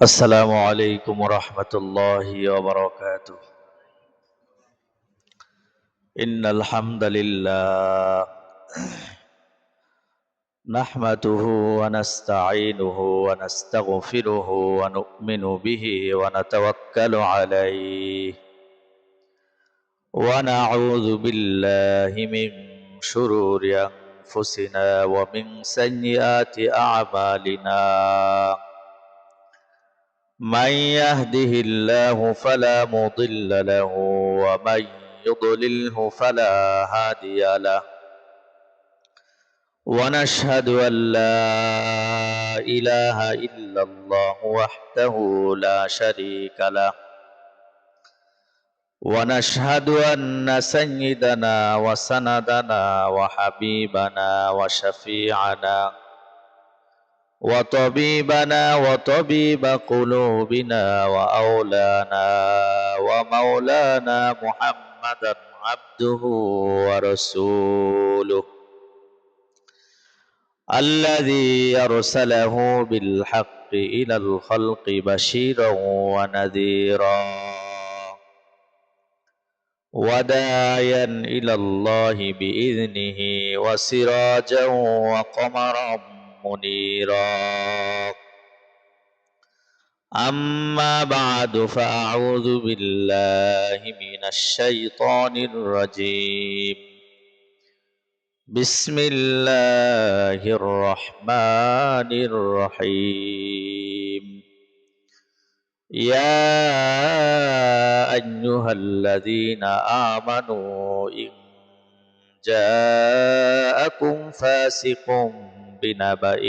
السلام عليكم ورحمة الله وبركاته. إن الحمد لله نحمده ونستعينه ونستغفره ونؤمن به ونتوكل عليه ونعوذ بالله من شرور أنفسنا ومن سيئات أعمالنا. من يهده الله فلا مضل له ومن يضلله فلا هادي له. ونشهد أن لا إله إلا الله وحده لا شريك له. ونشهد أن سيدنا وسندنا وحبيبنا وشفيعنا وطبيبنا وطبيب قلوبنا وأولانا ومولانا محمدا عبده ورسوله الذي أرسله بالحق إلى الخلق بشيرا ونذيرا وداعيا إلى الله بإذنه وسراجا وقمرا منيرا. أما بعد فأعوذ بالله من الشيطان الرجيم. بسم الله الرحمن الرحيم. يا أيها الذين آمنوا إن جاءكم فاسق بنبأ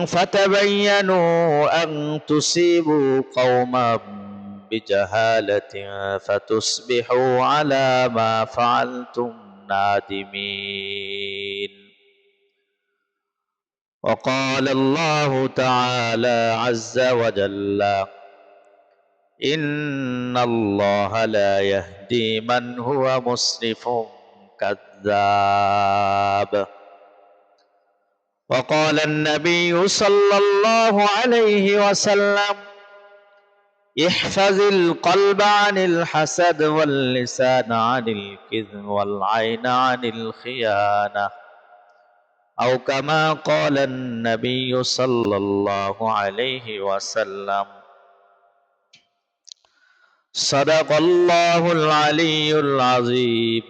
فتبينوا أن تصيبوا قوما بجهالة فتصبحوا على ما فعلتم نادمين. وقال الله تعالى عز وجل: إن الله لا يهدي من هو مسرف كذاب. وقال النبي صلى الله عليه وسلم: احفظ القلب عن الحسد واللسان عن الكذب والعين عن الخيانة، أو كما قال النبي صلى الله عليه وسلم. صدق الله العلي العظيم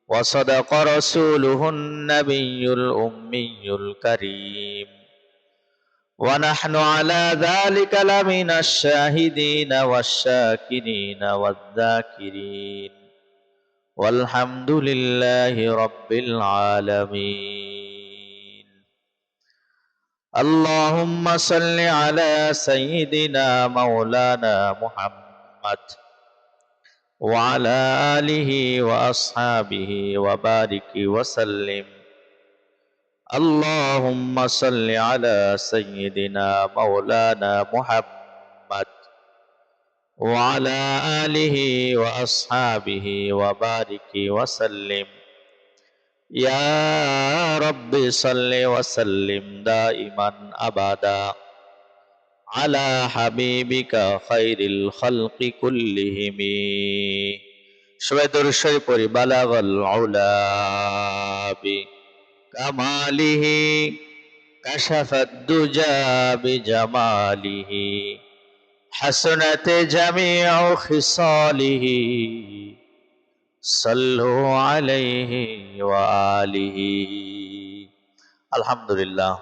وصدق رسوله النبي الأمي الكريم، ونحن على ذلك لمن الشاهدين والشاكرين والذاكرين، والحمد لله رب العالمين. اللهم صل على سيدنا مولانا محمد وعلى آله وأصحابه وبارك وسلم. اللهم صل على سيدنا مولانا محمد وعلى آله وأصحابه وبارك وسلم. يا رب صل وسلم دائما أبدا على حبيبك خير الخلق كلهم. সবাই দরুদ শরীফ পড়ি। বালাগাল উলা বিকামালিহি কাশাফাদ দুজা বিজামালিহি হাসনাত জামিউ খিসালিহি সাল্লু আলাইহি ওয়া আলিহি। আলহামদুলিল্লাহ।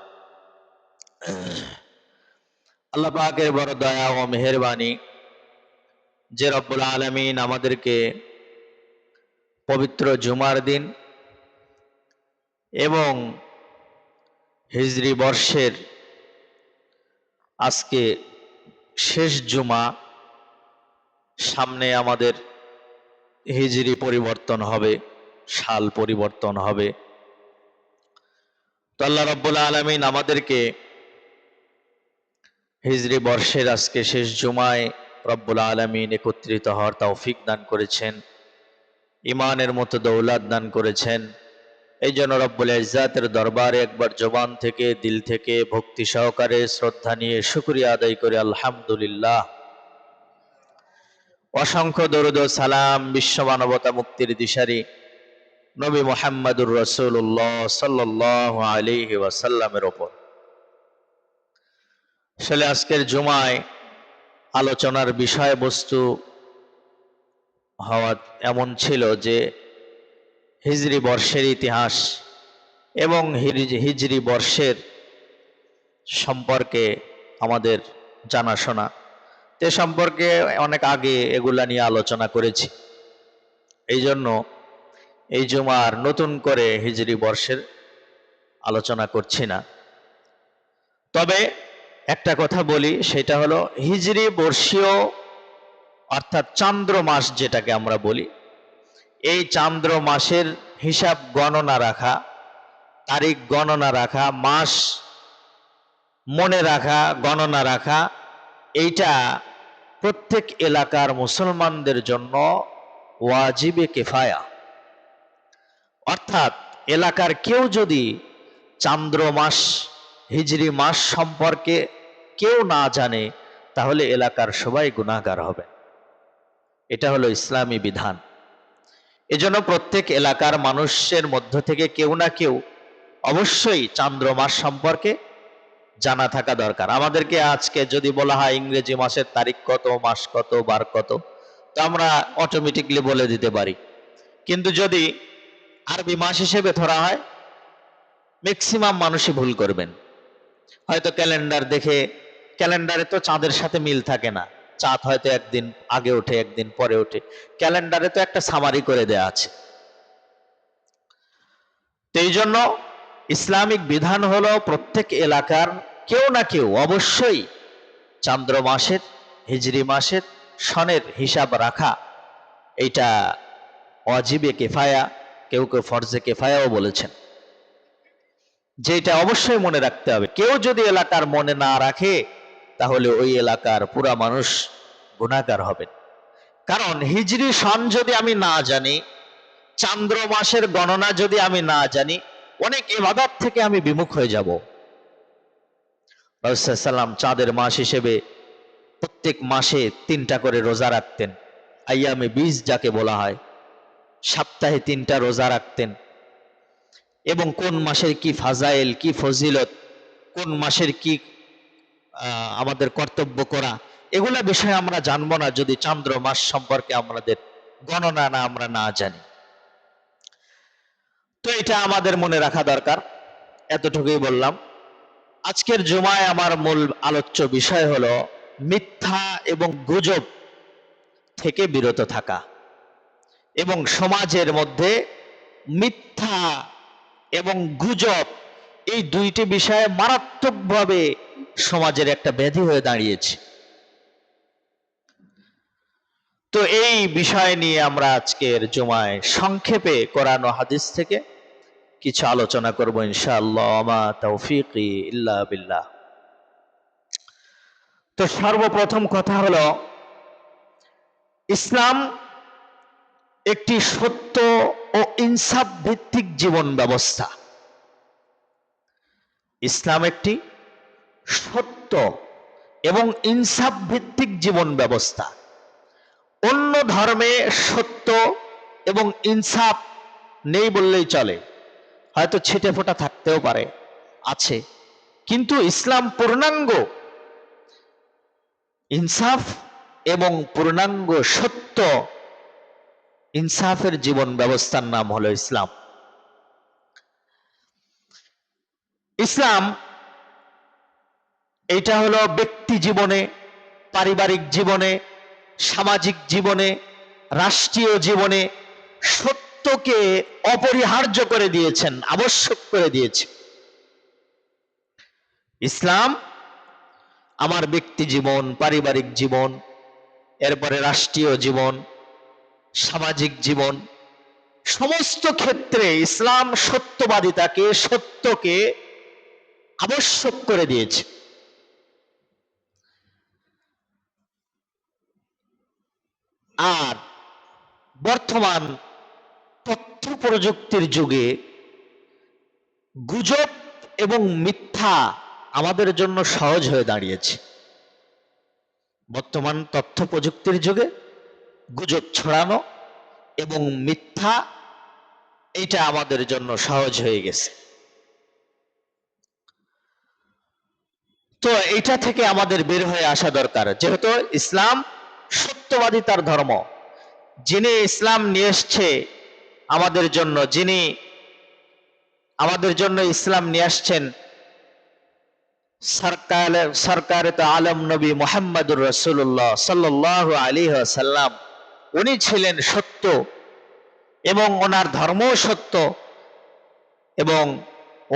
আল্লাহ পাকের বড় দয়া ও মেহেরবানি যে রব্বুল আলামিন আমাদেরকে পবিত্র জুমার দিন এবং হিজরি বর্ষের আজকে শেষ জুমা, সামনে আমাদের হিজরি পরিবর্তন হবে, সাল পরিবর্তন হবে। তো আল্লাহ রব্বুল আলামিন আমাদেরকে হিজরি বর্ষের আজকে শেষ জুমায় রব্বুল আলামিন একত্রিত হওয়ার তৌফিক দান করেছেন, ইমানের মতো দৌলত দান করেছেন। এই জন্য রব্বুল ইজ্জাতের দরবারে একবার জবান থেকে, দিল থেকে ভক্তি সহকারে শ্রদ্ধা নিয়ে শুকরিয়া আদায় করে আলহামদুলিল্লাহ। অসংখ্য দরুদ ও সালাম বিশ্ব মানবতা মুক্তির দিশারি নবী মুহাম্মদুর রাসূলুল্লাহ সাল্লাল্লাহু আলাইহি ওয়াসাল্লামের উপর। আসলে আজকের জুমায় আলোচনার বিষয়বস্তু হওয়া এমন ছিল যে হিজরি বর্ষের ইতিহাস এবং হিজরি বর্ষের সম্পর্কে আমাদের জানাশোনা, তে সম্পর্কে অনেক আগে এগুলা নিয়ে আলোচনা করেছি। এই জন্য এই জুমার নতুন করে হিজরি বর্ষের আলোচনা করছি না। তবে একটা কথা বলি, সেটা হলো হিজরি বর্ষীয় অর্থাৎ চান্দ্র মাস যেটাকে আমরা বলি, এই চান্দ্র মাসের হিসাব গণনা রাখা, তারিখ গণনা রাখা, মাস মনে রাখা, গণনা রাখা, এইটা প্রত্যেক এলাকার মুসলমানদের জন্য ওয়াজিবে কিফায়া। অর্থাৎ এলাকার কেউ যদি চান্দ্র মাস, হিজরি মাস সম্পর্কে কেউ না জানে, তাহলে এলাকার সবাই গুনাহগার হবে। এটা হলো ইসলামী বিধান। এজন্য প্রত্যেক এলাকার মানুষের মধ্য থেকে কেউ না কেউ অবশ্যই চান্দ্র মাস সম্পর্কে জানা থাকা দরকার। আমাদেরকে আজকে যদি বলা হয় ইংরেজি মাসের তারিখ কত, মাস কত, বার কত, তো আমরা অটোমেটিকলি বলে দিতে পারি। কিন্তু যদি আরবি মাস হিসেবে ধরা হয়, ম্যাক্সিমাম মানুষই ভুল করবেন। হয়তো ক্যালেন্ডার দেখে, ক্যালেন্ডারে তো চাঁদের সাথে মিল থাকে না, চাঁদ হয়তো একদিন আগে ওঠে, একদিন পরে ওঠে, ক্যালেন্ডারে তো একটা সামারি করে দেয়া আছে। তো এই জন্য ইসলামিক বিধান হলো প্রত্যেক এলাকার কেউ না কেউ অবশ্যই চান্দ্র মাসের, হিজরি মাসের সনের হিসাব রাখা। এইটা ওয়াজিবে কিফায়া, কেউ কেউ ফরজে কিফায়াও বলেছেন, যে এটা অবশ্যই মনে রাখতে হবে। কেউ যদি এলাকার মনে না রাখে, তাহলে ওই এলাকার পুরা মানুষ গুনাহগার হবেন। কারণ হিজরি সন যদি আমি না জানি, চান্দ্র মাসের গণনা যদি আমি না জানি, অনেক ইবাদত থেকে আমি বিমুখ হয়ে যাব। রাসূল সাল্লাল্লাহু আলাইহি ওয়াসাল্লাম চাঁদের মাস হিসেবে প্রত্যেক মাসে 3টা করে রোজা রাখতেন, আইয়ামে 20 যাকে বলা হয়, সপ্তাহে 3টা রোজা রাখতেন। এবং কোন মাসের কি ফাজাইল, কি ফজিলত, কোন মাসের কি আমাদের কর্তব্য করা, এগুলা বিষয়ে আমরা জানবো না যদি চান্দ্র মাস সম্পর্কে আমাদের গণনা না আমরা না জানি। তো এটা আমাদের মনে রাখা দরকার। এতটুকুই বললাম। আজকের জুমায় আমার মূল আলোচ্য বিষয় হলো মিথ্যা এবং গুজব থেকে বিরত থাকা, এবং সমাজের মধ্যে মিথ্যা এবং গুজব এই দুইটি বিষয়ে মারাত্মকভাবে সমাজের একটা ব্যাধি হয়ে দাঁড়িয়েছে। তো এই বিষয় নিয়ে আমরা আজকের জুমায় সংক্ষেপে কোরআন ও হাদিস থেকে কিছু আলোচনা করব ইনশাআল্লাহ। মা তৌফিকি ইল্লা বিল্লাহ। তো সর্বপ্রথম কথা হলো, ইসলাম একটি সত্য ও ইনসাফ ভিত্তিক জীবন ব্যবস্থা। ইসলাম একটি সত্য এবং ইনসাফ ভিত্তিক জীবন ব্যবস্থা। অন্য ধর্মে সত্য এবং ইনসাফ নেই বললেই চলে, হয়তো ছিটে ফোটা থাকতেও পারে, আছে, কিন্তু ইসলাম পূর্ণাঙ্গ ইনসাফ এবং পূর্ণাঙ্গ সত্য ইনসাফের জীবন ব্যবস্থার নাম হলো ইসলাম। ইসলাম এটা হলো ব্যক্তি জীবনে, পারিবারিক জীবনে, সামাজিক জীবনে, রাষ্ট্রীয় জীবনে সত্যকে অপরিহার্য করে দিয়েছেন, আবশ্যক করে দিয়েছে। ইসলাম আমার ব্যক্তি জীবন, পারিবারিক জীবন, এরপরে রাষ্ট্রীয় জীবন, সামাজিক জীবন, সমস্ত ক্ষেত্রে ইসলাম সত্যবাদিতাকে, সত্যকে আবশ্যক করে দিয়েছে। আর বর্তমান তথ্য প্রযুক্তির যুগে গুজব এবং মিথ্যা আমাদের জন্য সহজ হয়ে দাঁড়িয়েছে। বর্তমান তথ্য প্রযুক্তির যুগে গুজব ছড়ানো এবং মিথ্যা এটা আমাদের জন্য সহজ হয়ে গেছে। তো এটা থেকে আমাদের বের হয়ে আসা দরকার, যেহেতু ইসলাম সত্যবাদী তার ধর্ম। যিনি ইসলাম নিয়ে এসছে আমাদের জন্য, যিনি আমাদের জন্য ইসলাম নিয়ে আসছেন, সরকারে তো আলম নবী মুহাম্মদুর রাসূলুল্লাহ সাল্লাল্লাহু আলাইহি ওয়াসাল্লাম, উনি ছিলেন সত্য এবং ওনার ধর্ম সত্য, এবং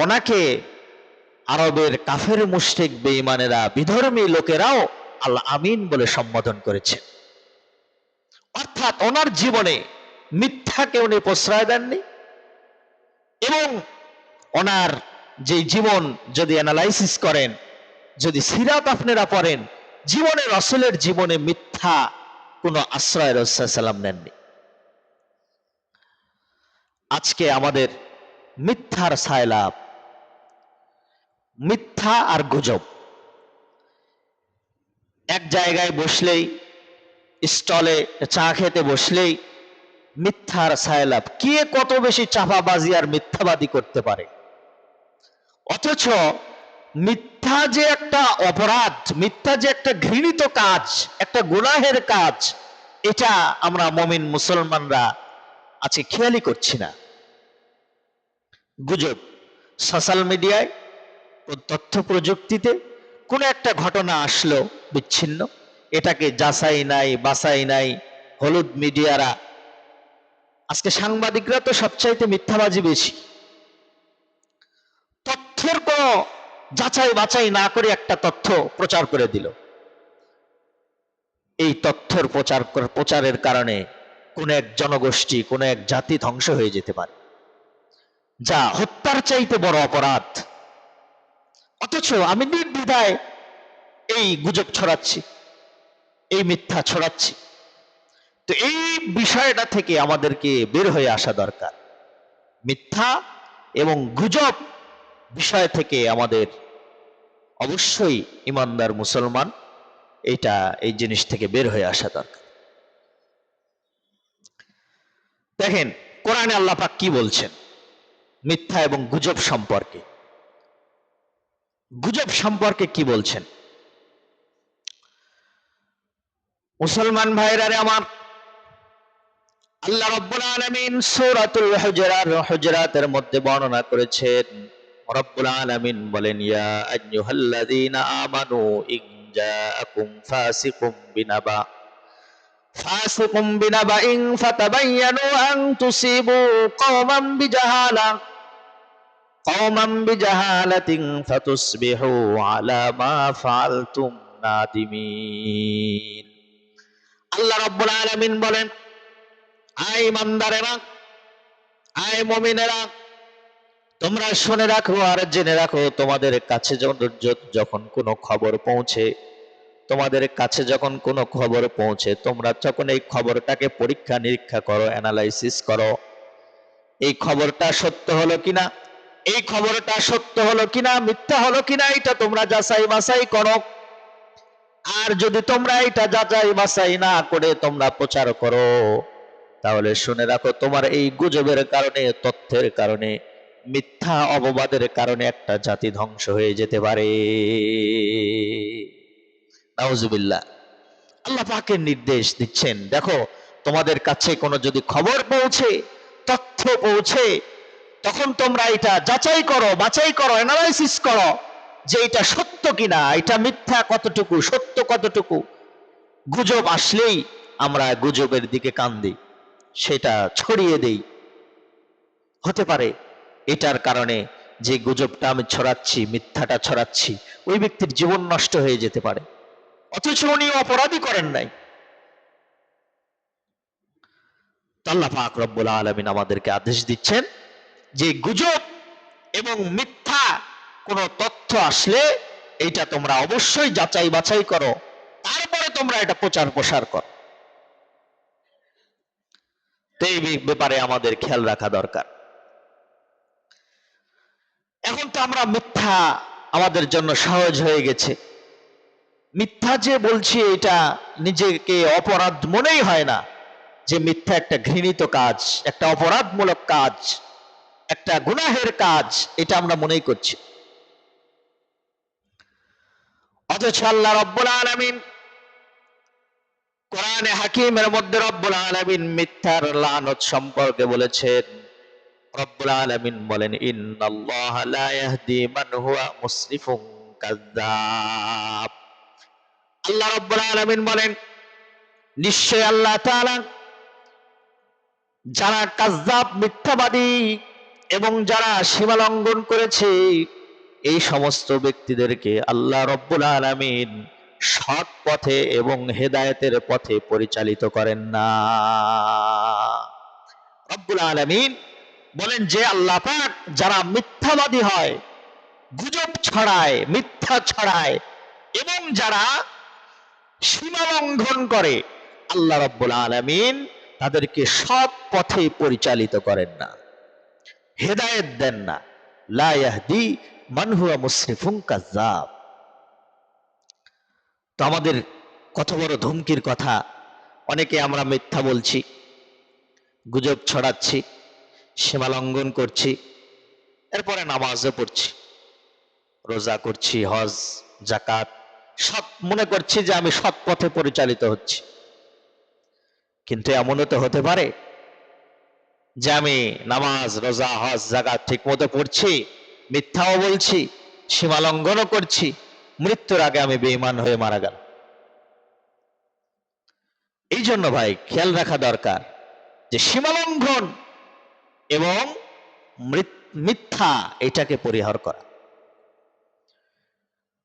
ওনাকে আরবের কাফের মুশরিক বেঈমানেরা, বিধর্মী লোকেরাও আল আমিন বলে সম্বোধন করেছে। অর্থাৎ ওনার জীবনে মিথ্যাকে উনি প্রশ্রয় দেননি, এবং ওনার যে জীবন যদি অ্যানালাইসিস করেন, যদি সিরাত আপনারা পড়েন, জীবনে রাসূলের জীবনে মিথ্যা কোনো আশ্রয় রাসূল সাল্লাল্লাহু আলাইহি ওয়াসাল্লাম নেননি। আজকে আমাদের মিথ্যার সায়লাব, মিথ্যা আর গুজব। এক জায়গায় বসলেই, স্টলে চা খেতে বসলেই মিথ্যার সায়লাব, কে কত বেশি চাপাবাজি আর মিথ্যাবাদী করতে পারে। অথচ মিথ্যা যে একটা অপরাধ, মিথ্যা যে একটা ঘৃণিত কাজ, একটা গুনাহের কাজ, এটা আমরা মুমিন মুসলমানরা আজকে খেয়ালই করছি না। গুজব সোশ্যাল মিডিয়ায়, তথ্য প্রযুক্তিতে কোনো একটা ঘটনা আসলো বিচ্ছিন্ন, এটাকে যাচাই নাই বাছাই নাই, হলুদ মিডিয়ারা, আজকে সাংবাদিকরা তো সবচাইতে মিথ্যাবাজি বেশি। তথ্যের কোনো যাচাই বাছাই না করে একটা তথ্য প্রচার করে দিল। এই তথ্যের প্রচারের কারণে কোন এক জনগোষ্ঠী, কোন এক জাতি ধ্বংস হয়ে যেতে পারে, যা হত্যার চাইতে বড় অপরাধ। অথচ আমি নির্দ্বিধায় এই গুজব ছড়াচ্ছি, এই মিথ্যা ছড়াচ্ছি। তো এই বিষয়টা থেকে আমাদেরকে বের হয়ে আসা দরকার। মিথ্যা এবং গুজব বিষয় থেকে আমাদের অবশ্যই ইমানদার মুসলমান এই জিনিস থেকে বের হয়ে আসা দরকার। দেখেন কোরআনে আল্লাহ পাক কি বলছেন মিথ্যা এবং গুজব সম্পর্কে। গুজব সম্পর্কে কি বলছেন? মুসলমান ভাইরারে আমার, আল্লাহ রাব্বুল আলামিন সূরাতুল হুজুরাতের মধ্যে বর্ণনা করেছেন, রব্বুল আলামিন বলেন, ইয়া আইয়ুহাল্লাযীনা আমানু ইন জাআকুম ফাসিকুম বিনাবাইন ফাতাবায়ানু আন তুসিবু কওমান বিজাহালাতিন ফাতুসবিহু আলা মা ফাআলতুম নাদিমিন। আল্লাহ রাব্বুল আলামিন বলেন, আয় ইমানদারেরা, আয় মুমিনেরা, তোমরা শুনে রাখো আর জেনে রাখো, তোমাদের কাছে যখন কোনো খবর পৌঁছে, তোমাদের কাছে যখন কোনো খবর পৌঁছে, তোমরা যখন এই খবরটাকে পরীক্ষা নিরীক্ষা করো, অ্যানালাইসিস করো, এই খবরটা সত্য হলো কিনা, এই খবরটা সত্য হলো কিনা, মিথ্যা হলো কিনা, এটা তোমরা যাচাই বাছাই করো। আর যদি তোমরা এটা যাচাই বাছাই না করে তোমরা প্রচার করো, তাহলে শুনে রাখো, তোমার এই গুজবের কারণে, তথ্যের কারণে, মিথ্যা অপবাদের কারণে একটা জাতি ধ্বংস হয়ে যেতে পারে। নাউজুবিল্লাহ। আল্লাহ পাকের নির্দেশ দিচ্ছেন, দেখো তোমাদের কাছে কোনো যদি খবর পৌঁছে, তথ্য পৌঁছে, তখন তোমরা এটা যাচাই করো, বাছাই করো, অ্যানালাইসিস করো যে এটা সত্য কিনা, এটা মিথ্যা কতটুকু, সত্য কতটুকু। গুজব আসলেই আমরা গুজবের দিকে কান দিই, সেটা ছড়িয়ে দেই। হতে পারে এটার কারণে যে গুজবটা আমি ছড়াচ্ছি, মিথ্যাটা ছড়াচ্ছি, ওই ব্যক্তির জীবন নষ্ট হয়ে যেতে পারে, অথচ উনি অপরাধী করেন নাই। আল্লাহ পাক রব্বুল আলামিন আমাদেরকে আদেশ দিচ্ছেন যে গুজব এবং মিথ্যা কোন তথ্য আসলে এটা তোমরা অবশ্যই যাচাই বাছাই করো, তারপরে তোমরা এটা প্রচার প্রসার করো। তো এই ব্যাপারে আমাদের খেয়াল রাখা দরকার। এখন তো আমরা মিথ্যা আমাদের জন্য সহজ হয়ে গেছে। মিথ্যা যে বলছি এটা নিজেকে অপরাধ মনেই হয় না, যে মিথ্যা একটা ঘৃণিত কাজ, একটা অপরাধমূলক কাজ, একটা গুনাহের কাজ, এটা আমরা মনেই করছি। অথচ আল্লাহ রব্বুল আলামিন কোরআনে হাকিমের মধ্যে রব্বুল আলামিন মিথ্যার লানত সম্পর্কে বলেছেন। রব্বুল আলামিন বলেন, ইন্নাল্লাহা লা ইয়াহদি মান হুয়া মুসরিফুন কাযযাব। আল্লাহ রব্বুল আলামিন বলেন, নিশ্চয় আল্লাহ তাআলা যারা কাযযাব মিথ্যাবাদী এবং যারা সীমা লঙ্ঘন করেছে, এই সমস্ত ব্যক্তিদেরকে আল্লাহ রব্বুল আলামিন সৎ পথে এবং হেদায়েতের পথে পরিচালিত করেন না। রব্বুল আলামিন বলেন যে আল্লাহ পাক যারা মিথ্যাবাদী হয়, গুজব ছড়ায়, মিথ্যা ছড়ায় এবং যারা সীমা লঙ্ঘন করে, আল্লাহ রব্বুল আলামিন তাদেরকে সৎ পথে পরিচালিত করেন না, হেদায়েত দেন না। লা ইয়াহদি মান হুয়া মুসরিফুন কাযযাব। তো আমাদের কত বড় ধমকির কথা। অনেকে আমরা মিথ্যা বলছি, গুজব ছড়াচ্ছি, সীমা লঙ্ঘন করছি, এরপরে নামাজও পড়ছি, রোজা করছি, হজ যাকাত সব মনে করছি যে আমি সৎ পথে পরিচালিত হচ্ছি। কিন্তু এমনও তো হতে পারে যে আমি নামাজ রোজা হজ যাকাত ঠিক মতো পড়ছি, মিথ্যাও বলছি, সীমা লঙ্ঘনও করছি, মৃত্যুর আগে আমি বেঈমান হয়ে মারা গেল। এই জন্য ভাই খেয়াল রাখা দরকার যে সীমা লঙ্ঘন এবং মিথ্যা এটাকে পরিহার করা।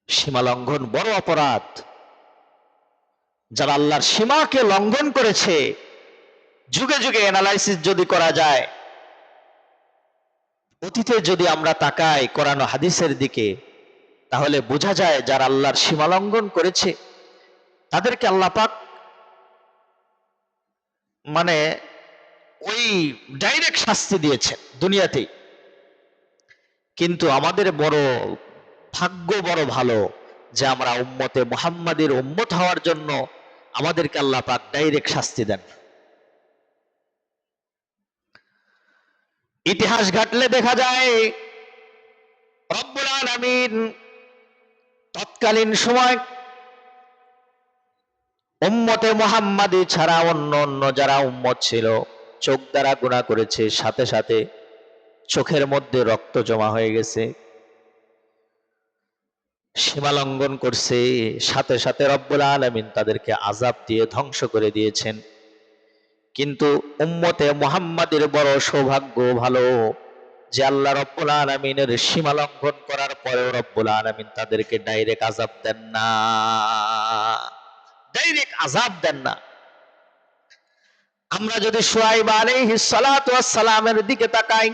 সীমা লঙ্ঘন বড় অপরাধ। যারা আল্লাহর সীমাকে লঙ্ঘন করেছে, যুগে যুগে অ্যানালাইসিস যদি করা যায়, অতীতে যদি আমরা তাকাই কোরআন ও হাদিসের দিকে, তাহলে বোঝা যায় যারা আল্লাহর সীমা লঙ্ঘন করেছে তাদেরকে আল্লাহ পাক মানে ওই ডাইরেক্ট শাস্তি দিয়েছেন দুনিয়াতেই। কিন্তু আমাদের বড় ভাগ্য বড় ভালো যে আমরা উম্মতে মুহাম্মাদের উম্মত হওয়ার জন্য আমাদেরকে আল্লাহ পাক ডাইরেক্ট শাস্তি দেন। ইতিহাস ঘাটলে দেখা যায় রব্বুল আলামিন তৎকালীন সময় উম্মতে মুহাম্মাদি ছাড়া অন্য অন্য যারা উম্মত ছিল, চোখ দ্বারা গুনাহ করেছে, সাথে সাথে চোখের মধ্যে রক্ত জমা হয়ে গেছে, সীমা লঙ্ঘন করছে, সাথে সাথে রব্বুল আলামিন তাদেরকে আযাব দিয়ে ধ্বংস করে দিয়েছেন। কিন্তু উম্মতে মুহাম্মাদের বড় সৌভাগ্য ভালো যে আল্লাহ রব্বুল আলামিনের সীমা লঙ্ঘন করার পরেও রব্বুল আলামিন তাদেরকে ডাইরেক্ট আযাব দেন না, ডাইরেক্ট আযাব দেন না। আমরা যদি শুআয়ব আলাইহিস সালাতু ওয়াস সালামের দিকে তাকাই,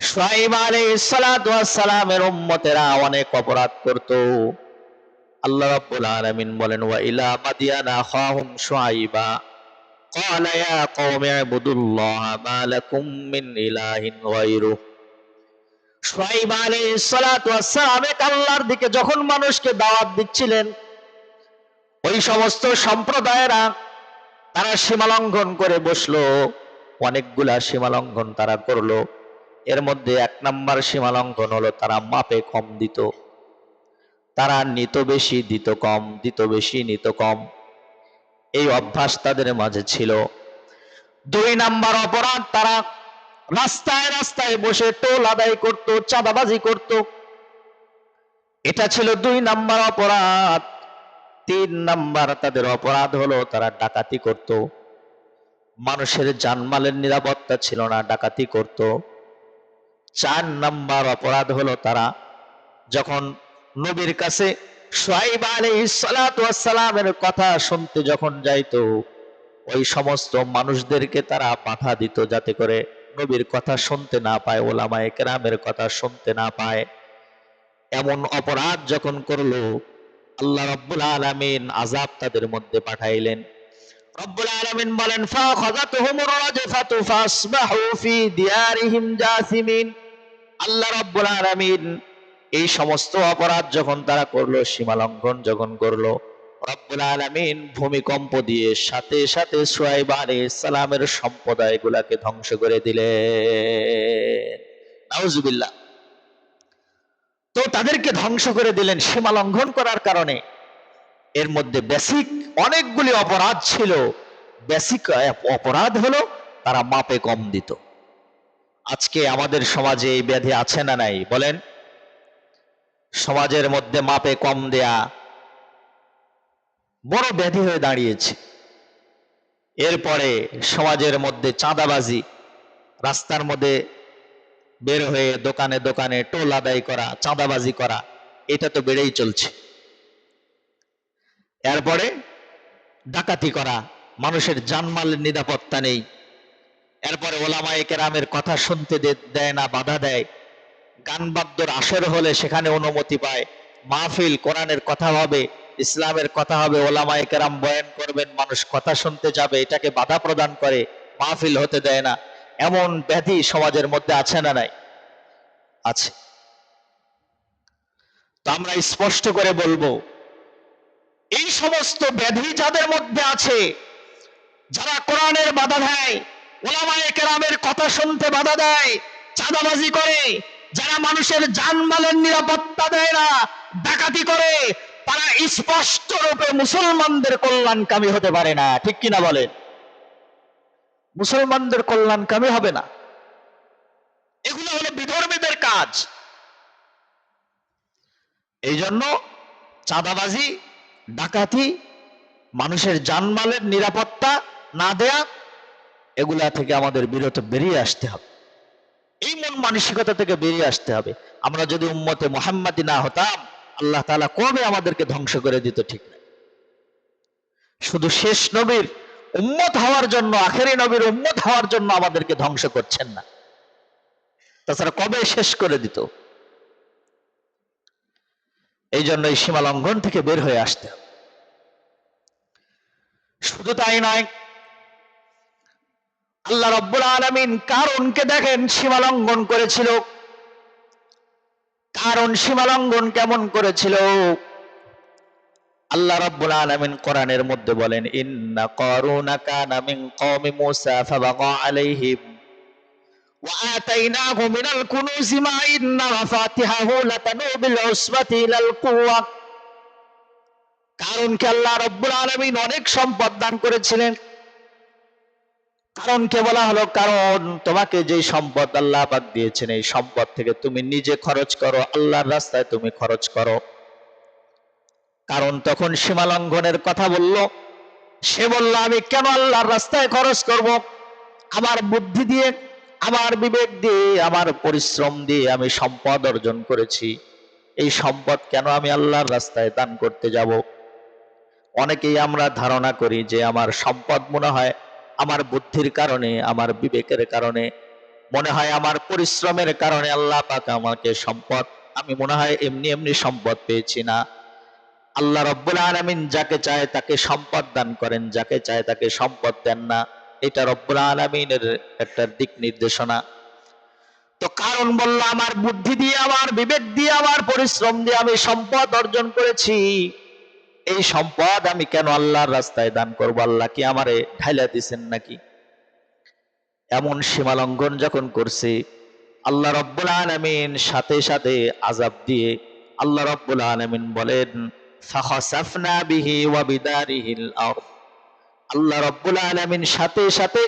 শুআয়ব আলাইহিস সালাতু ওয়াস সালামের উম্মতেরা অনেক অপরাধ করত। আল্লাহ রাব্বুল আলামিন বলেন, ওয়া ইলা মাদিয়ানা আখাহুম শুআয়বা ক্বালা ইয়া কওমি ইবুদুল্লাহা মা লাকুম মিন ইলাহিন গায়রুহু। শুআয়ব আলাইহিস সালাতু ওয়াস সালাম আল্লাহর দিকে যখন মানুষকে দাওয়াত দিচ্ছিলেন, ওই সমস্ত সম্প্রদায়েরা তারা সীমা লঙ্ঘন করে বসলো। অনেকগুলা সীমা লঙ্ঘন তারা করলো। এর মধ্যে এক নাম্বার সীমা লঙ্ঘন হলো তারা মাপে কম দিত। তারা নিত বেশি দিত কম, দিত বেশি নিত কম, এই অভ্যাস তাদের মাঝে ছিল। দুই নাম্বার অপরাধ, তারা রাস্তায় রাস্তায় বসে টোল আদায় করত, চাঁদাবাজি করত, এটা ছিল দুই নাম্বার অপরাধ। তিন নাম্বার তাদের অপরাধ হলো তারা ডাকাতি করত, মানুষের জানমালের নিরাপত্তা ছিল না, ডাকাতি করত। চার নাম্বার অপরাধ হলো তারা যখন নবীর কাছে শুআয়ব আলাইহিস সালাতু ওয়াস সালামের কথা শুনতে যখন যাইতো, ওই সমস্ত মানুষদেরকে তারা বাধা দিত যাতে করে নবীর কথা শুনতে না পায়, ওলামায়ে কেরামের কথা শুনতে না পায়। এমন অপরাধ যখন করলো, আল্লাহ রাব্বুল আলামিন আযাব তাদের মধ্যে পাঠাইলেন। রব্বুল আলামিন বলেন, ফাখাযাতুহুমুর রাজফাতু ফাসবাহু ফি দিয়ারিহিম জাসিমিন। আল্লাহ রাব্বুল আলামিন এই সমস্ত অপরাধ যখন তারা করলো, সীমা লঙ্ঘন যখন করলো, রব্বুল আলামিন ভূমিকম্প দিয়ে সাথে সাথে শুআয়ব আলাইহিস সালামের সম্প্রদায়গুলোকে ধ্বংস করে দিলেন। নাউজুবিল্লাহ। তো তাদেরকে ধ্বংস করে দিলেন সীমা লঙ্ঘন করার কারণে। এর মধ্যে বেসিক অনেকগুলি অপরাধ ছিল। বেসিক অপরাধ হলো তারা মাপে কম দিত। আজকে আমাদের সমাজে এই ব্যাধি আছে না নাই বলেন? সমাজের মধ্যে মাপে কম দেয়া বড় ব্যাধি হয়ে দাঁড়িয়েছে। এরপরে সমাজের মধ্যে চাঁদাবাজি, রাস্তার মধ্যে বের হয়ে দোকানে দোকানে টোল আদায় করা, চাঁদাবাজি করা, এটা তো বেড়েই চলছে। এরপরে ডাকাতি করা, মানুষের জানমালের নিরাপত্তা নেই। এরপরে ওলামায়ে কেরামের কথা শুনতে দেয় না, বাধা দেয়। গান বাদ্যর আসর হলে সেখানে অনুমতি পায়। মাহফিল কোরআনের কথা হবে, ইসলামের কথা হবে, ওলামায়ে কেরাম বয়ান করবেন, মানুষ কথা শুনতে যাবে, এটাকে বাধা প্রদান করে, মাহফিল হতে দেয় না। এমন ব্যাধি সমাজের মধ্যে আছে না নাই? আছে। তো আমরা স্পষ্ট করে বলবো, এই সমস্ত ব্যাধি যাদের মধ্যে আছে, যারা কোরআনের বাধা দেয়, ওলামায়ে কেরামের কথা শুনতে বাধা দেয়, চাঁদাবাজি করে, যারা মানুষের জানমালের নিরাপত্তা দেয় না, ডাকাতি করে, তারা স্পষ্ট রূপে মুসলমানদের কল্যাণকামী হতে পারে না। ঠিক কিনা বলেন? মুসলমানদের কল্যাণকামী হবে না। এগুলো হলো বিধর্মীদের কাজ। এই জন্য চাঁদাবাজি, ডাকাতি, মানুষের জানমালের নিরাপত্তা না দেয়া, এগুলা থেকে আমাদের বেরিয়ে আসতে হবে। এই মন মানসিকতা থেকে বেরিয়ে আসতে হবে। আমরা যদি উম্মতে মুহাম্মাদি না হতাম, আল্লাহ তাআলা কবে আমাদেরকে ধ্বংস করে দিত ঠিক না। শুধু শেষ নবীর উম্মত হওয়ার জন্য, আখেরি নবীর উম্মত হওয়ার জন্য আমাদেরকে ধ্বংস করছেন না, তাছাড়া কবে শেষ করে দিত। এই জন্য এই সীমা লঙ্ঘন থেকে বের হয়ে আসতে হবে। শুধু তাই নয়, আল্লাহ রাব্বুল আলামিন কারণকে দেখেন সীমা লঙ্ঘন করেছিল। কারণ সীমা লঙ্ঘন কেমন করেছিল? আল্লাহ রাব্বুল আলামিন কোরআনের মধ্যে বলেন, ইন্না কারুনা কানা মিন কওমি মূসা ফাবাগা আলাইহিম ওয়া আতাইনাহু মিনাল কুনুজি মা ইন্না মাফাতিহাহু লাতানু বিল উসবাতি ইলাল কুওয়া। কারণকে আল্লাহ রাব্বুল আলামিন অনেক সম্পদ দান করেছিলেন। কারণকে বলা হলো, কারণ তোমাকে যে সম্পদ আল্লাহ পাক দিয়েছেন, এই সম্পদ থেকে তুমি নিজে খরচ করো, আল্লাহর রাস্তায় তুমি খরচ করো। কারণ তখন সীমা লঙ্ঘনের কথা বলল। সে বলল, আমি কেন আল্লাহর রাস্তায় খরচ করব? আমার বুদ্ধি দিয়ে, আমার বিবেক দিয়ে, আমার পরিশ্রম দিয়ে আমি সম্পদ অর্জন করেছি, এই সম্পদ কেন আমি আল্লাহর রাস্তায় দান করতে যাব? অনেকেই আমরা ধারণা করি যে আমার সম্পদ মনে হয় আমার বুদ্ধির কারণে, আমার বিবেকের কারণে, মনে হয় আমার পরিশ্রমের কারণে আল্লাহ পাক আমাকে সম্পদ, আমি মনে হয় এমনি এমনি সম্পদ পেয়েছি না। আল্লাহ রাব্বুল আলামিন যাকে চায় তাকে সম্পদ দান করেন, যাকে চায় তাকে সম্পদ দেন না। এটা রব্বুল আলামিনের একটা দিক নির্দেশনা। তো কারণ বলল, আমার বুদ্ধি দিয়ে, আমার বিবেক দিয়ে, আমার পরিশ্রম দিয়ে আমি সম্পদ অর্জন করেছি, এই সম্পদ আমি কেন আল্লাহর রাস্তায় দান করব? আল্লাহ কি আমারে ঢাইলা দিছেন নাকি? এমন সীমা লঙ্ঘন যখন করছে, আল্লাহ রাব্বুল আলামিন সাথে সাথে আযাব দিয়ে আল্লাহ রাব্বুল আলামিন বলেন, ফাখাসাফনা বিহি ওয়া বিদারিহিল আরদ। আল্লাহ রাব্বুল আলামিন সাথে সাথে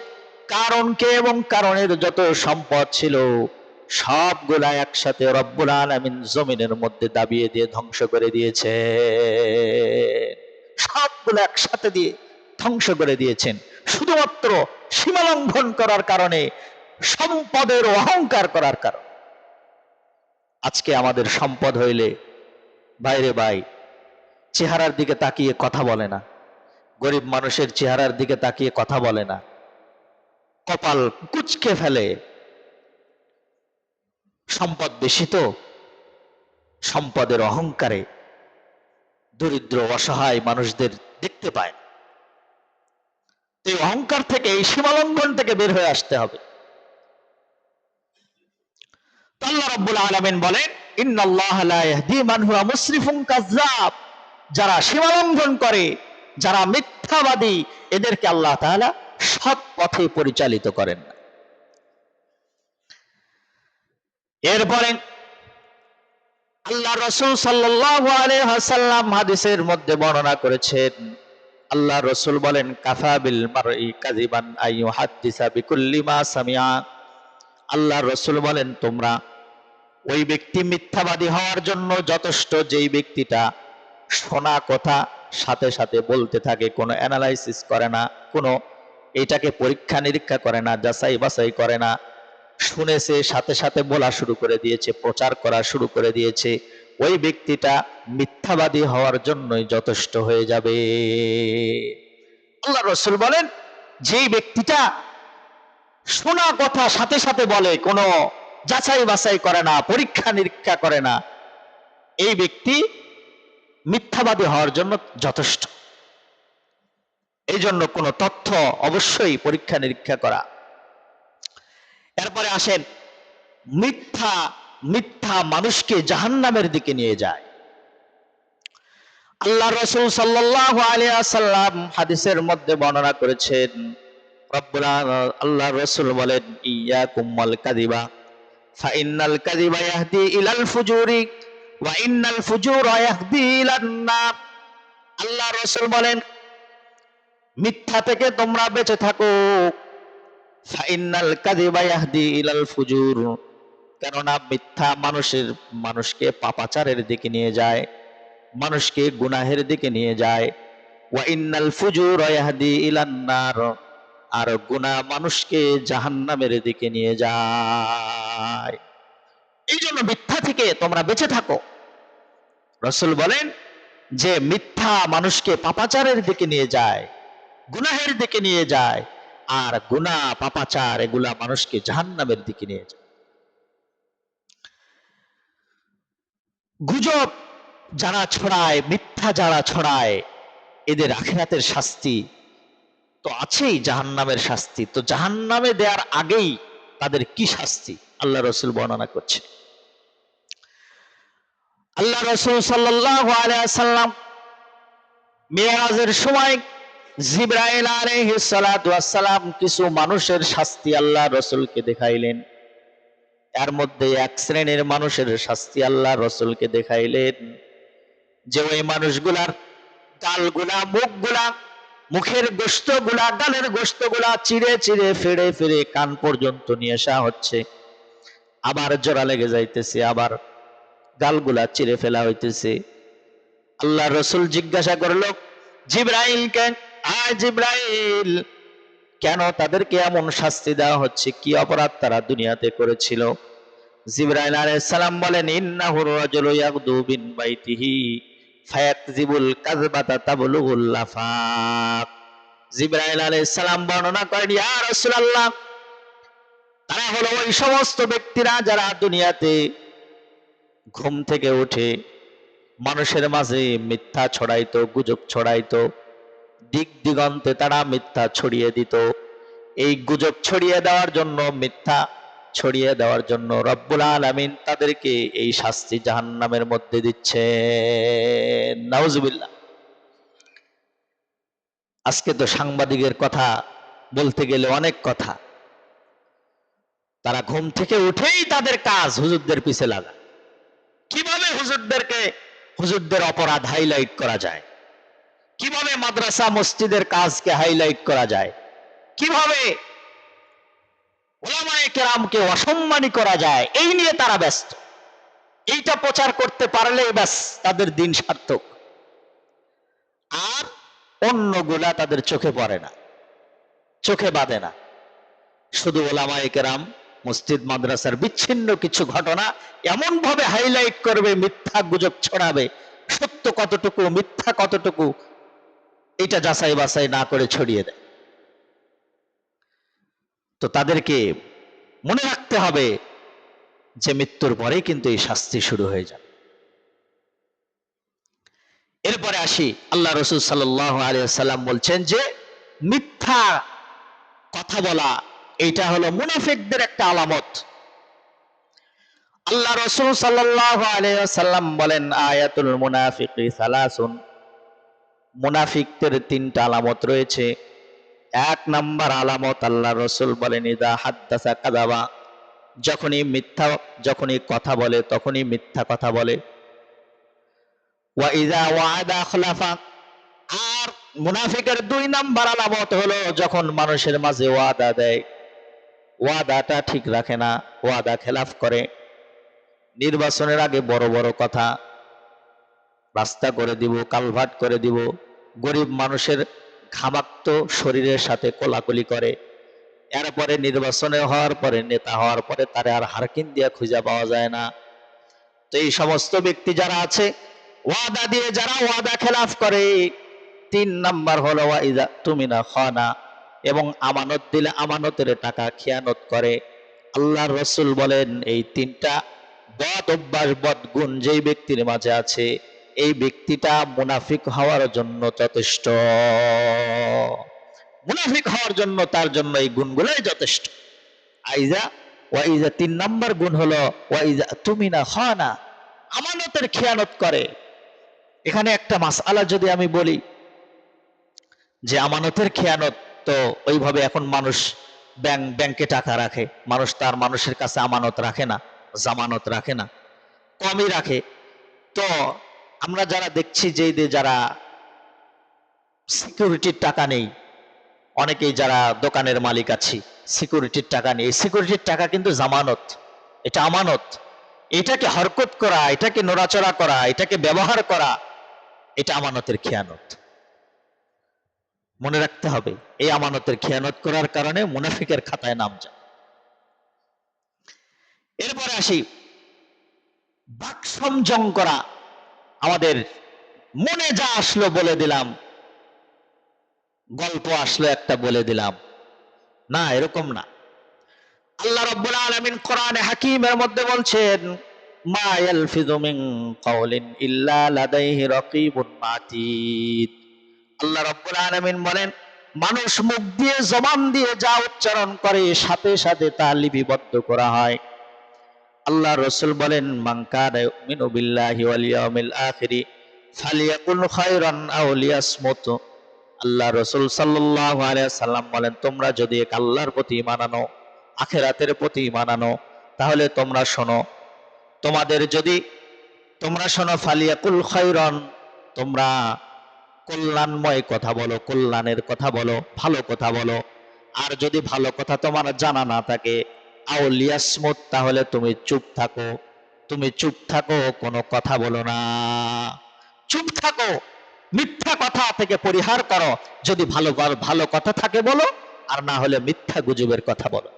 কারণকে এবং কারণের যত সম্পদ ছিল সবগুলা একসাথে রব্বুল আলামিন জমিনের মধ্যে দাবিয়ে দিয়ে ধ্বংস করে দিয়েছে। সবগুলো একসাথে দিয়ে ধ্বংস করে দিয়েছেন, শুধুমাত্র সীমা লঙ্ঘন করার কারণে, সম্পদের অহংকার করার কারণে। আজকে আমাদের সম্পদ হইলে বাইরে ভাই চেহারার দিকে তাকিয়ে কথা বলে না, গরিব মানুষের চেহারার দিকে তাকিয়ে কথা বলে না, কপাল কুঁচকে ফেলে। সম্পদ বেশি তো সম্পদের অহংকারে দরিদ্র অসহায় মানুষদের দেখতে পায়। এই অহংকার থেকে, এই সীমালঙ্ঘন থেকে বের হয়ে আসতে হবে। তো আল্লাহ রাব্বুল আলামিন বলেন, ইন্নাল্লাহা লা ইয়াহদি মান হুয়া মুসরিফুন কাযযাব, যারা সীমালঙ্ঘন করে, যারা মিথ্যাবাদী, এদেরকে আল্লাহ তাআলা সৎ পথে পরিচালিত করেন না। এরপরে আল্লাহ রাসূল সাল্লাল্লাহু আলাইহি ওয়াসাল্লাম হাদিসের মধ্যে বর্ণনা করেছেন, আল্লাহ রাসূল বলেন, কাফা বিল মারই কাযিবান আইয়ু হাদ্দিসা বিকুল্লি মা সামিআ। আল্লাহ রাসূল বলেন, তোমরা ওই ব্যক্তি মিথ্যাবাদী হওয়ার জন্য যথেষ্ট যেই ব্যক্তিটা শোনা কথা সাথে সাথে বলতে থাকে, কোনো অ্যানালাইসিস করে না, কোনো এটাকে পরীক্ষা নিরীক্ষা করে না, যাচাই বাছাই করে না, শুনেছে সাথে সাথে বলা শুরু করে দিয়েছে, প্রচার করা শুরু করে দিয়েছে, ওই ব্যক্তিটা মিথ্যাবাদী হওয়ার জন্যই যথেষ্ট হয়ে যাবে। আল্লাহ রাসূল বলেন, যেই ব্যক্তিটা শোনা কথা সাথে সাথে বলে, কোনো যাচাই বাছাই করে না, পরীক্ষা নিরীক্ষা করে না, এই ব্যক্তি মিথ্যাবাদী হওয়ার জন্য যথেষ্ট। এই জন্য কোনো তথ্য অবশ্যই পরীক্ষা নিরীক্ষা করা। এরপরে আসেন, মিথ্যা মিথ্যা মানুষকে জাহান্নামের দিকে নিয়ে যায়। আল্লাহ রাসূল সাল্লাল্লাহু আলাইহি ওয়াসাল্লাম হাদিসের মধ্যে বর্ণনা করেছেন, আল্লাহ রাসূল বলেন, ইয়াকুম ওয়াল কাযিবা ফাইন্নাল কাযিবা ইয়াহদি ইলাল ফুজুরি ওয়া ইন্নাল ফুজুরা ইয়াহদি ইলান নার। আল্লাহ রাসূল বলেন, মিথ্যা থেকে তোমরা বেঁচে থাকো। ফাইন্নাল কাযিবা ইয়াহদি ইলাল ফুজুর, কেননা মিথ্যা মানুষকে পাপাচারের দিকে নিয়ে যায়, মানুষকে গুনাহের দিকে নিয়ে যায়। ওয়া ইন্নাল ফুজুরা ইয়াহদি ইলান নার, আর গুনাহ মানুষকে জাহান্নামের দিকে নিয়ে যায়। এই জন্য মিথ্যা থেকে তোমরা বেঁচে থাকো। রাসূল বলেন যে মিথ্যা মানুষকে পাপাচারের দিকে নিয়ে যায়, গুনাহের দিকে নিয়ে যায়, আর গুনাহ পাপাচার এগুলা মানুষকে জাহান্নামের দিকে নিয়ে যায়। গুজব যারা ছড়ায়, মিথ্যা যারা ছড়ায়, এদের আখিরাতের শাস্তি তো আছেই, জাহান্নামের শাস্তি তো জাহান্নামে দেওয়ার আগেই তাদের কি শাস্তি আল্লাহ রাসূল বর্ণনা করছে। আল্লাহ রাসূল সাল্লাল্লাহু আলাইহি ওয়াসাল্লাম মিরাজের সময় জিবরাইল আলাইহিস সালাতু ওয়াস সালাম কিছু মানুষের শাস্তি আল্লাহ রাসূলকে দেখাইলেন। এর মধ্যে এক শ্রেণীর মানুষের শাস্তি আল্লাহ রাসূলকে দেখাইলেন, যে ওই মানুষগুলার গালগুলা, মুখগুলা, মুখের গোশতগুলা, গালের গোশতগুলা চিরে চিরে ফেড়ে ফেড়ে কান পর্যন্ত নিয়ে আসা হচ্ছে, আবার জোড়া লেগে যাইতেছে, আবার গালগুলা চিরে ফেলা হইতেছে। আল্লাহ রাসূল জিজ্ঞাসা করলো জিবরাইলকে, আয় জিবরাইল, কেন তাদেরকে এমন শাস্তি দেওয়া হচ্ছে, কি অপরাধ তারা দুনিয়াতে করেছিল? জিবরাইল আলাইহিস সালাম বলেন, ইন্নাহুর রাজুলু ইয়াগদু বিন বাইতিহি ফায়াকযিবুল কাযবাতা তাবলুগুল আফাক। জিবরাইল আলাইহিস সালাম বর্ণনা করেন, ইয়া রাসূলুল্লাহ, তারা হলো ওই সমস্ত ব্যক্তিরা যারা দুনিয়াতে ঘুম থেকে উঠে মানুষের মাঝে মিথ্যা ছড়াইতো, গুজব ছড়াইতো, দিক দিগন্তে তারা মিথ্যা ছড়িয়ে দিত। এই গুজব ছড়িয়ে দেওয়ার জন্য, মিথ্যা ছড়িয়ে দেওয়ার জন্য রব্বুল আলামিন তাদেরকে এই শাস্তি জাহান্নামের মধ্যে দিচ্ছে। নাউজুবিল্লাহ। আজকে তো সাংবাদিকের কথা বলতে গেলে অনেক কথা, তারা ঘুম থেকে উঠেই তাদের কাজ হুজুরদের পিছে লাগা, কিভাবে হুজুরদের অপরাধ হাইলাইট করা যায়, কিভাবে মাদ্রাসা মসজিদের কাজকে হাইলাইট করা যায়, কিভাবে উলামায়ে কেরামকে অসম্মানী করা যায়, এই নিয়ে তারা ব্যস্ত। এইটা প্রচার করতে পারলেই ব্যাস তাদের দিন সার্থক। আর অন্যগুলা তাদের চোখে পড়ে না, চোখে বাঁধে না। শুধু উলামায়ে কেরাম, মসজিদ মাদ্রাসার বিচ্ছিন্ন কিছু ঘটনা এমন ভাবে হাইলাইট করবে, মিথ্যা গুজব ছড়াবে, সত্য কতটুকু মিথ্যা কতটুকু এটা যাচাই বাছাই না করে ছড়িয়ে দেয়। তো তাদেরকে মনে রাখতে হবে যে মৃত্যুর পরেই কিন্তু এই শাস্তি শুরু হয়ে যাবে। এরপরে আসি, আল্লাহ রাসূল সাল্লাল্লাহু আলাইহি ওয়াসাল্লাম বলছেন যে মিথ্যা কথা বলা এটা হলো মুনাফিকদের একটা আলামত। আল্লাহ রাসূল সাল্লাল্লাহু আলাইহি ওয়াসাল্লাম বলেন, আয়াতুল মুনাফিকি সালাসুন, মুনাফিকদের তিনটা আলামত রয়েছে। এক নাম্বার আলামত, আল্লাহ রাসূল বলেন, ইদা হাদ্দাসা কাযাবা, যখনই কথা বলে তখনই মিথ্যা কথা বলে। ওয়া ইযা ওয়া'আদা আখলাফা, আর মুনাফিকের দুই নাম্বার আলামত হলো যখন মানুষের মাঝে ওয়াদা দেয়, ওয়াদাটা ঠিক রাখে না, ওয়াদা খেলাফ করে। নির্বাচনের আগে বড় বড় কথা, রাস্তা করে দিব, কালভার্ট করে দিব, গরিব মানুষের ঘামাক্ত শরীরের সাথে কোলাকুলি করে। এরপরে নির্বাচনে হওয়ার পরে, নেতা হওয়ার পরে তারে আর হারকিন দিয়া খুঁজে পাওয়া যায় না। তো এই সমস্ত ব্যক্তি যারা আছে, ওয়াদা দিয়ে যারা ওয়াদা খেলাফ করে, তিন নাম্বার হলো ওয়াইদা তুমিনা খানা, এবং আমানত দিলে আমানতের টাকা খেয়ানত করে। আল্লাহর রাসূল বলেন, এই তিনটা বদ অভ্যাস, বদ গুণ যেই ব্যক্তির মাঝে আছে, এই ব্যক্তিটা মুনাফিক হওয়ার জন্য যথেষ্ট। মুনাফিক হওয়ার জন্য তার জন্য এই গুণগুলোই যথেষ্ট। আইজা ওয়াইজা, তিন নাম্বার গুণ হলো ওয়াইজা তুমিনা খানা, আমানতের খেয়ানত করে। এখানে একটা মাসআলা যদি আমি বলি যে আমানতের খেয়ানত, তো ওইভাবে এখন মানুষ ব্যাংকে টাকা রাখে, মানুষ তার মানুষের কাছে আমানত রাখে না, জামানত রাখে না, কমই রাখে। তো আমরা যারা দেখছি যে যারা সিকিউরিটির টাকা নেই, অনেকেই যারা দোকানের মালিক আছি, সিকিউরিটির টাকা নেই, সিকিউরিটির টাকা কিন্তু জামানত, এটা আমানত। এটাকে হরকত করা, এটাকে নড়াচড়া করা, এটাকে ব্যবহার করা, এটা আমানতের খেয়ানত। মনে রাখতে হবে, এই আমানতের খেয়ানত করার কারণে মুনাফিকের খাতায় নাম যায়। এরপরে আসি, বাক সংযম করা। আমাদের মনে যা আসলো বলে দিলাম, গল্প আসলো একটা বলে দিলাম, না, এরকম না। আল্লাহ রাব্বুল আলামিন কোরআনে হাকিমের মধ্যে বলছেন, মা ইয়ালফিযু মিন কাওলিন ইল্লা লাদাইহি রাকীবুন আতীদ। আল্লাহ রাব্বুল আলামিন বলেন, মানুষ মুখ দিয়ে, জবান দিয়ে যা উচ্চারণ করে, সাথে সাথে তা লিপিবদ্ধ করা হয়। আল্লাহ রাসূল বলেন, মান কানা ইউমিনু বিল্লাহি ওয়াল ইয়াউমিল আখিরি ফালিয়াকুল খায়রান আও লিয়াসমুত। আল্লাহ রাসূল সাল্লাল্লাহু আলাইহি সাল্লাম বলেন, তোমরা যদি এক আল্লাহর প্রতি ঈমান আনো, আখিরাতের প্রতি ঈমান আনো, তাহলে তোমরা শোনো, তোমরা শোনো, ফালিয়াকুল খায়রান, তোমরা কল্যাণময় কথা বলো, কল্যাণের কথা বলো, ভালো কথা বলো। আর যদি ভালো কথা তোমার জানা না থাকে, আউলিয়াসমুত, তাহলে তুমি চুপ থাকো, তুমি চুপ থাকো, কোনো কথা বলো না, চুপ থাকো, মিথ্যা কথা থেকে পরিহার করো। যদি ভালো ভালো কথা থাকে বলো, আর না হলে মিথ্যা গুজবের কথা বলো।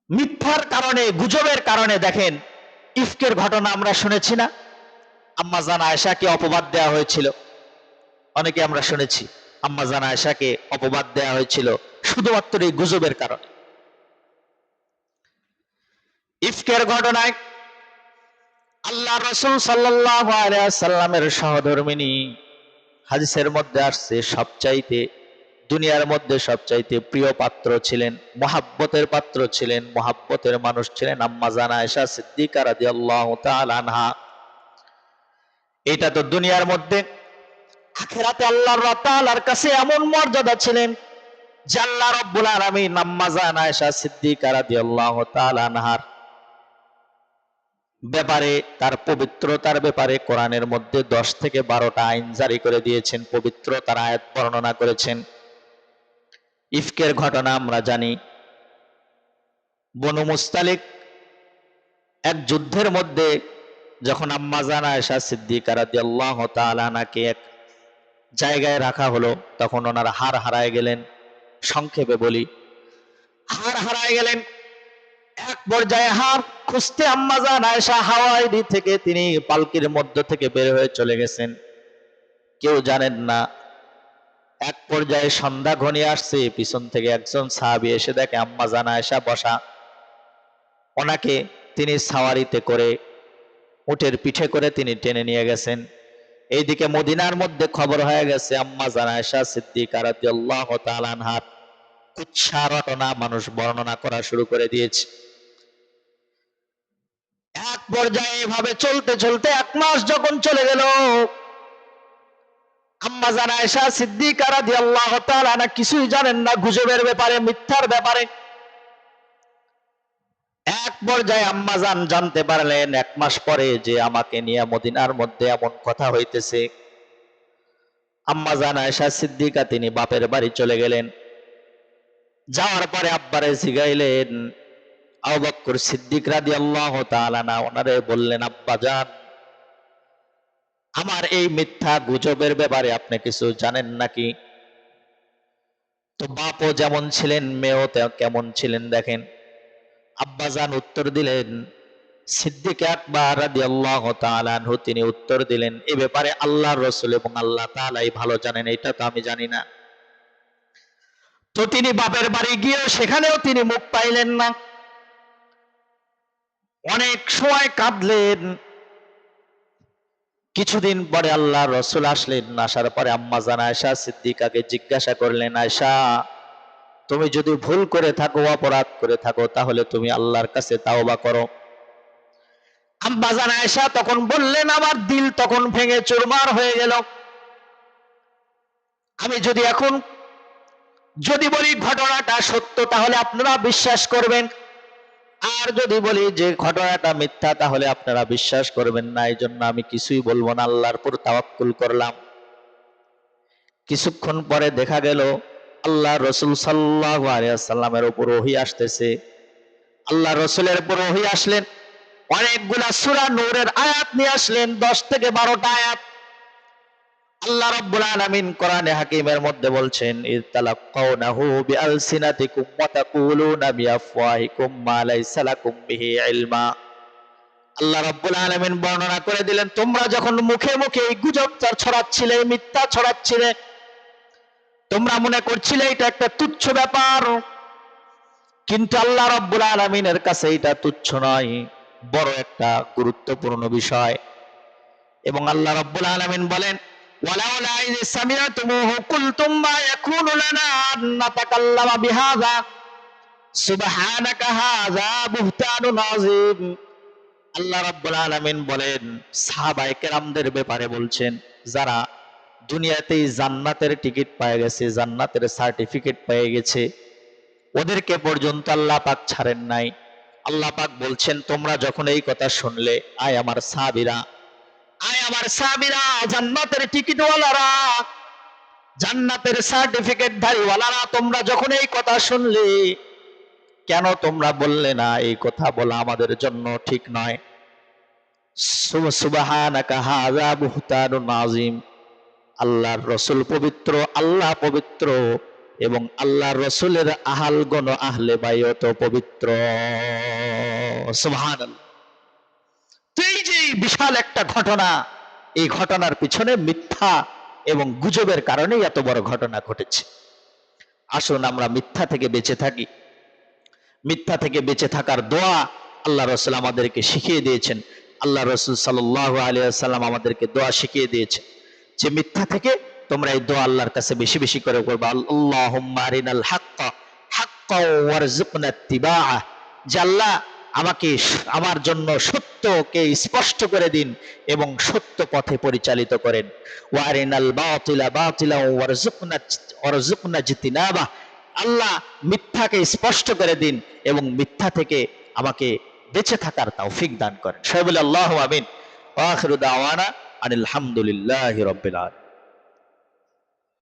মিথ্যার কারণে, গুজবের কারণে দেখেন, ইফকের ঘটনা আমরা শুনেছি না? আম্মা জান আয়েশাকে অপবাদ দেওয়া হয়েছিল, অনেকে আমরা শুনেছি আম্মা জান আয়েশাকে অপবাদ দেওয়া হয়েছিল শুধুমাত্র এই গুজবের কারণে। ইফকের ঘটনায় আল্লাহ রাসূল সাল্লাল্লাহু আলাইহি সাল্লামের সহধর্মিনী, হাদিসের মধ্যে আসছে, সবচাইতে দুনিয়ার মধ্যে সবচাইতে প্রিয় পাত্র ছিলেন, মহাব্বতের পাত্র ছিলেন, মহাব্বতের মানুষ ছিলেন আম্মা জান আয়েশা সিদ্দিকা রাদিয়াল্লাহু তাআলা আনহা। এটা তো দুনিয়ার মধ্যে, আখিরাতে আল্লাহ তাআলার কাছে এমন মর্যাদা ছিলেন যে আল্লাহ রাব্বুল আলামিন আম্মা জান আয়েশা সিদ্দিকা রাদিয়াল্লাহু তাআলা আনহার ব্যাপারে, তার পবিত্রতার ব্যাপারে কোরআনের মধ্যে 10 থেকে 12টা আইন জারি করে দিয়েছেন, পবিত্রতার আয়াত বর্ণনা করেছেন। ইফকের ঘটনা আমরা জানি, বনু মুস্তালিক এক যুদ্ধের মধ্যে যখন আম্মা জান আয়েশা সিদ্দিকা রাদিয়াল্লাহু তাআলা আনহাকে এক জায়গায় রাখা হলো, তখন ওনারা হার হারায় গেলেন। সংক্ষেপে বলি, হার হারায় গেলেন। এক পর্যায়ে হার খুঁজতে আম্মা জান আয়েশা হাওয়াইদি থেকে তিনি পালকির মধ্য থেকে বের হয়ে চলে গেছেন, কেউ জানেন না। এক পর্যায়ে সন্ধ্যা ঘনিয়ে আসছে, পিছন থেকে একজন সাহাবী এসে দেখে আম্মা জান আয়েশা বসা, ওনাকে তিনি সাওয়ারিতে করে, উটের পিঠে করে তিনি টেনে নিয়ে গেছেন। এইদিকে মদিনার মধ্যে খবর হয়ে গেছে আম্মা জান আয়েশা সিদ্দিকা রাদিয়াল্লাহু তাআলা আনহার কুৎসা রটনা মানুষ বর্ণনা করা শুরু করে দিয়েছে। এক পর্যায়ে এভাবে চলতে চলতে 1 মাস যখন চলে গেল, আম্মা জান আয়েশা সিদ্দিকা রাদিয়াল্লাহু তাআলা আনহা কিছুই জানেন না গুজবের ব্যাপারে, মিথ্যার ব্যাপারে। এক পর্যায়ে আম্মা জান জানতে পারলেন 1 মাস পরে যে আমাকে নিয়ে মদিনার মধ্যে এমন কথা হইতেছে। আম্মা জান আয়েশা সিদ্দিকা তিনি বাপের বাড়ি চলে গেলেন। যাওয়ার পরে আব্বারে জিগাইলেন, আবু বকর সিদ্দিক রাদিয়াল্লাহু তাআলা না ওনারে বললেন, আব্বা জান, আমার এই মিথ্যা গুজবের ব্যাপারে আপনি কিছু জানেন নাকি? তো বাপও যেমন ছিলেন, মেয়েও কেমন ছিলেন দেখেন। আব্বাজান উত্তর দিলেন, সিদ্দিক আকবর রাদিয়াল্লাহু তাআলা আনহু তিনি উত্তর দিলেন, এ ব্যাপারে আল্লাহর রাসূল এবং আল্লাহ তাআলাই ভালো জানেন, এটা তো আমি জানি না। তো তিনি বাপের বাড়ি গিয়ে সেখানেও তিনি মুখ পাইলেন না। অনেক সময় কাঁদলেন। কিছুদিন পরে আল্লাহর রাসূল আসলেন। আসার পরে আম্মা জান আয়েশা সিদ্দিকাকে জিজ্ঞাসা করলেন, আয়েশা, তুমি যদি ভুল করে থাকো, অপরাধ করে থাকো, তাহলে তুমি আল্লাহর কাছে তাওবা করো। আম্মা জান আয়েশা তখন বললেন, আমার দিল তখন ভেঙে চুরমার হয়ে গেল। আমি যদি বলি ঘটনাটা সত্য তাহলে আপনারা বিশ্বাস করবেন, আর যদি বলি যে ঘটনাটা মিথ্যা তাহলে আপনারা বিশ্বাস করবেন না। এই জন্য আমি কিছুই বলবো না, আল্লাহর উপর তাওয়াক্কুল করলাম। কিছুক্ষণ পরে দেখা গেল আল্লাহ রাসূল সাল্লাল্লাহু আলাইহি ওয়াসাল্লামের উপর ওহী আসতেছে। আল্লাহ রাসূলের উপর ওহী আসলেন, অনেকগুলা সূরা নূরের আয়াত নিয়ে আসলেন, 10 থেকে 12টা আয়াত। আল্লাহ রাব্বুল আলামিন কোরআনে হাকিমের মধ্যে বলছেন, ইতালাক্কাউনাহু বিআলসিনাতিকুম ওয়া তাকুলুনা বিআফওয়াহিকুম মা লাইসা লাকুম বিহি ইলমা। আল্লাহ রাব্বুল আলামিন বর্ণনা করে দিলেন, তোমরা যখন মুখে মুখে এই গুজব ছড়াচ্ছিলে, মিথ্যা ছড়াচ্ছিলে, তোমরা মনে করছিলে এটা একটা তুচ্ছ ব্যাপার, কিন্তু আল্লাহ রাব্বুল আলামিনের কাছে এটা তুচ্ছ নয়, বড় একটা গুরুত্বপূর্ণ বিষয়। এবং আল্লাহ রাব্বুল আলামিন বলেন, ওয়ালাউলা ইয সামিআতুমুহু কুলতুম মা ইয়াকুনু লানা আন নাতাকাল্লামা বিহাযা সুবহানাকা হাযা বুহতানুন আযীম। আল্লাহ রাব্বুল আলামিন বলেন, সাহাবায়ে কেরামদের ব্যাপারে বলছেন, যারা দুনিয়াতেই জান্নাতের টিকিট পেয়ে গেছে, জান্নাতের সার্টিফিকেট পেয়ে গেছে, ওদেরকে পর্যন্ত আল্লাহ পাক ছাড়েন নাই। আল্লাহ পাক বলছেন, তোমরা যখন এই কথা শুনলে, আয় আমার সাহাবীরা, জান্নাতের টিকিটওয়ালারা, জান্নাতের সার্টিফিকেট ধারীওয়ালারা, তোমরা যখন এই কথা শুনলে, কেন তোমরা বললে না এই কথা বলা আমাদের জন্য ঠিক নয়? সুবহানাকা হাযা বুহতানুন আযীম। আল্লাহর রাসূল পবিত্র, আল্লাহ পবিত্র, এবং আল্লাহর রাসূলের আহালগণ আহলে বাইত পবিত্র। সুবহানাল্লাহ। তো এই যে বিশাল একটা ঘটনা, এই ঘটনার পিছনে মিথ্যা এবং গুজবের কারণেই এত বড় ঘটনা ঘটেছে। আসুন আমরা মিথ্যা থেকে বেঁচে থাকি। মিথ্যা থেকে বেঁচে থাকার দোয়া আল্লাহ রাসূল আমাদেরকে শিখিয়ে দিয়েছেন। আল্লাহ রাসূল সাল্লাল্লাহু আলাইহি ওয়াসাল্লাম আমাদেরকে দোয়া শিখিয়ে দিয়েছেন যে মিথ্যা থেকে তোমরা এই দোয়া আল্লাহর কাছে বেশি বেশি করে করবা, আল্লাহুম্মা আরিনাল হাক্কা হাক্কাও ওয়ারযুকনা ইত্তিবাআহ। যে আল্লাহ আমাকে আমার জন্য সত্যকে স্পষ্ট করে দিন এবং সত্য পথে পরিচালিত করেন। ওয়া আরিনাল বাতিলা বাতিলা ওয়ারযুকনা জিতিনাবাহ। আল্লাহ মিথ্যাকে স্পষ্ট করে দিন এবং মিথ্যা থেকে আমাকে বেঁচে থাকার তৌফিক দান করেন। সবাই বলে আল্লাহু আমিন। ওয়া আখিরু দাওয়ানা আনিল হামদুলিল্লাহি রাব্বিল আলামিন।